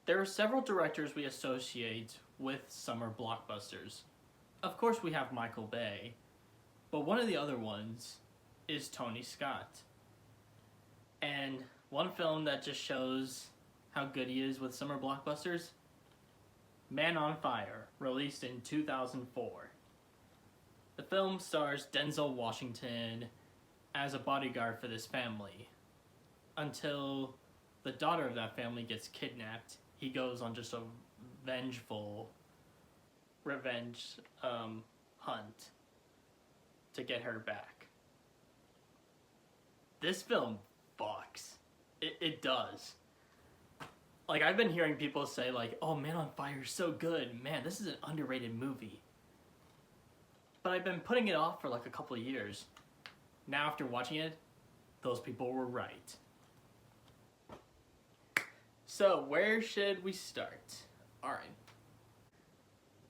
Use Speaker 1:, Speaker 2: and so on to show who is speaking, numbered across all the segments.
Speaker 1: There are several directors we associate with summer blockbusters. Of course, we have Michael Bay, but one of the other ones is Tony Scott. And one film that just shows how good he is with summer blockbusters, Man on Fire, released in 2004. The film stars Denzel Washington as a bodyguard for this family. Until the daughter of that family gets kidnapped, he goes on just a vengeful revenge hunt to get her back. This film fucks. It does. Like, I've been hearing people say, like, oh, Man on Fire is so good. Man, this is an underrated movie. But I've been putting it off for like a couple of years. Now, after watching it, those people were right. So, where should we start? Alright.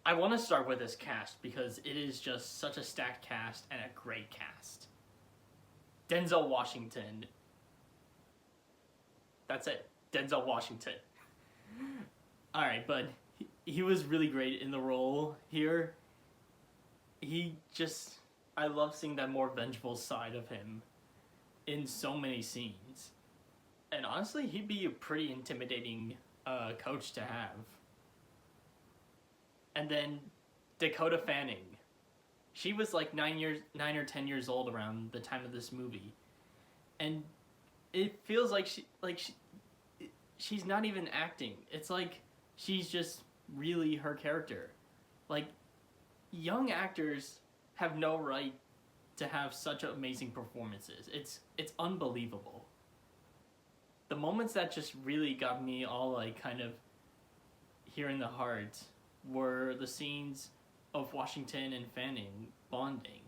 Speaker 1: I want to start with this cast because it is just such a stacked cast and a great cast. Denzel Washington. That's it. Denzel Washington. Alright, but he was really great in the role here. I love seeing that more vengeful side of him in so many scenes. And honestly, he'd be a pretty intimidating coach to have. And then Dakota Fanning. She was like 9 or 10 years old around the time of this movie. And it feels like she's not even acting. It's like she's just really her character. Like, young actors have no right to have such amazing performances. It's unbelievable. The moments that just really got me all like kind of here in the heart were the scenes of Washington and Fanning bonding.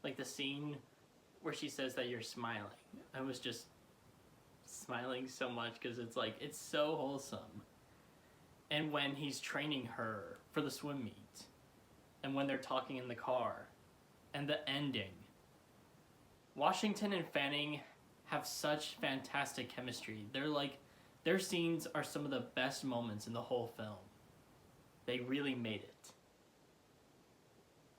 Speaker 1: Like the scene where she says that you're smiling. I was just smiling so much because it's so wholesome. And when he's training her for the swim meet, and when they're talking in the car, and the ending. Washington and Fanning have such fantastic chemistry. Their scenes are some of the best moments in the whole film. They really made it.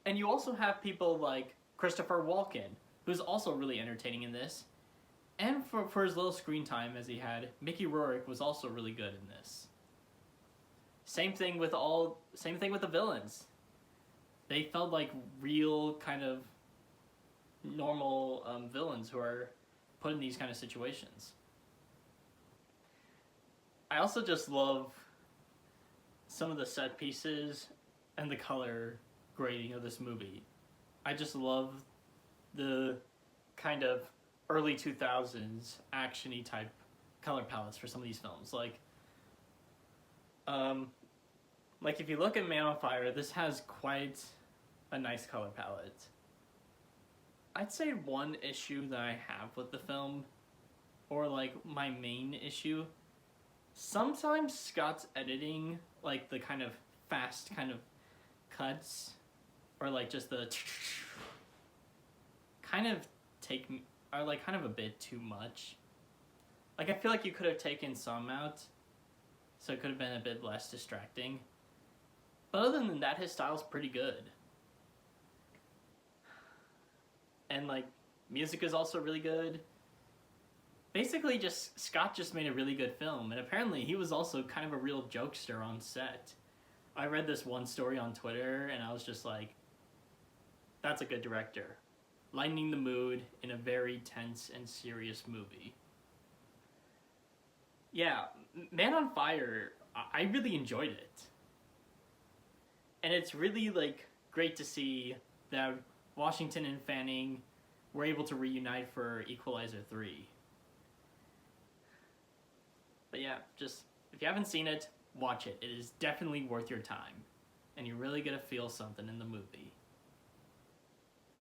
Speaker 1: And you also have people like Christopher Walken, who's also really entertaining in this. And for his little screen time as he had, Mickey Rourke was also really good in this. Same thing with the villains. They felt like real kind of normal villains who are put in these kind of situations. I also just love some of the set pieces and the color grading of this movie. I just love the kind of early 2000s action-y type color palettes for some of these films. Like if you look at Man on Fire, this has quite a nice color palette. I'd say one issue that I have with the film, or like my main issue, sometimes Scott's editing, like the kind of fast kind of cuts, or like just the are like kind of a bit too much. Like I feel like you could have taken some out, so it could have been a bit less distracting. But other than that, his style's pretty good. And like, music is also really good. Basically, Scott just made a really good film, and apparently he was also kind of a real jokester on set. I read this one story on Twitter, and I was just like, that's a good director. Lightening the mood in a very tense and serious movie. Yeah, Man on Fire, I really enjoyed it. And it's really like great to see that Washington and Fanning were able to reunite for Equalizer 3. But yeah, just if you haven't seen it, watch it. It is definitely worth your time. And you're really gonna feel something in the movie.